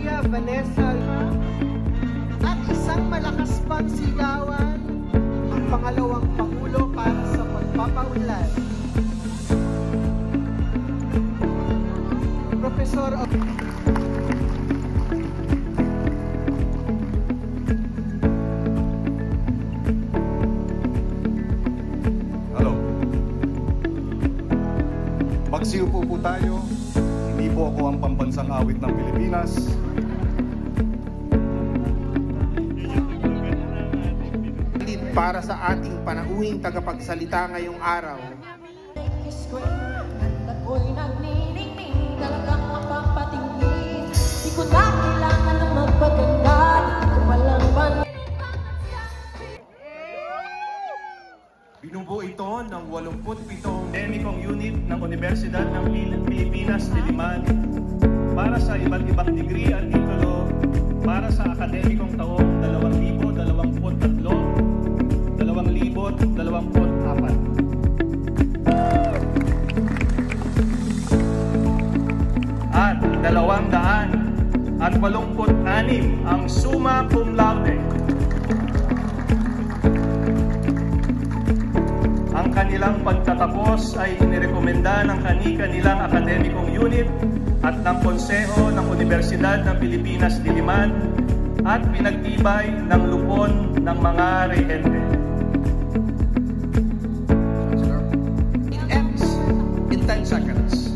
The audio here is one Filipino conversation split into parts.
Maria Vanessa at isang malakas pang sigawan ang pangalawang Pangulo para sa pagpapaunlad. Professor Hello. Magsiupo po tayo. Hindi po ako ang pambansang awit ng Pilipinas. Para sa ating panauhing tagapagsalita ngayong araw. Ako'y nagniningning, talagang mapapatingin. Di ko na kailangan ng magpaganda. Di ko palang Binubuo ito ng 87 akademikong unit ng Universidad ng Pilipinas, Diliman para sa iba't ibang degree at titulo para sa akademikong taong 2023-2024. At 286 ang summa cum laude. Ang kanilang pagtatapos ay inirekomenda ng kani-kanilang akademikong unit at ng Konseho ng Universidad ng Pilipinas, Diliman at pinagtibay ng lupon ng mga rehente. It ends in 10 seconds.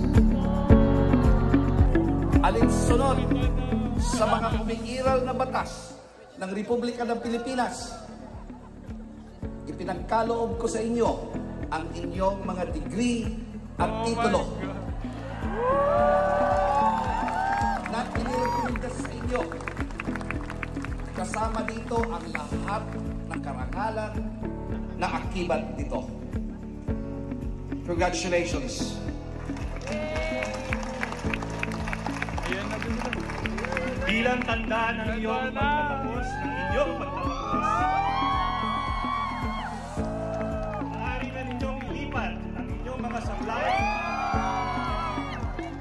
Alinsunod sa mga umiiral na batas ng Republika ng Pilipinas, ipinagkaloob ko sa inyo ang inyong mga degree at titulo na inirekomenda sa inyo. Kasama dito ang lahat ng karangalan na akibat dito. Congratulations. Bilang tanda ng iyong pagtatapos, maaari na ninyong ilipat ang inyong mga sablay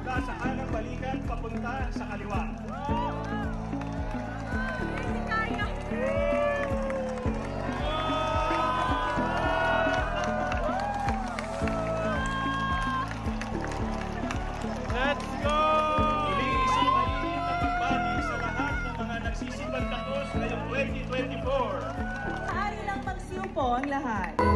mula sa kanang balikan papunta sa kaliwa. Let's go! Muling isang mainit na pagbati sa lahat ng mga nagsisipagtapos ngayong 2024. Maaari lang magsiupo ang lahat.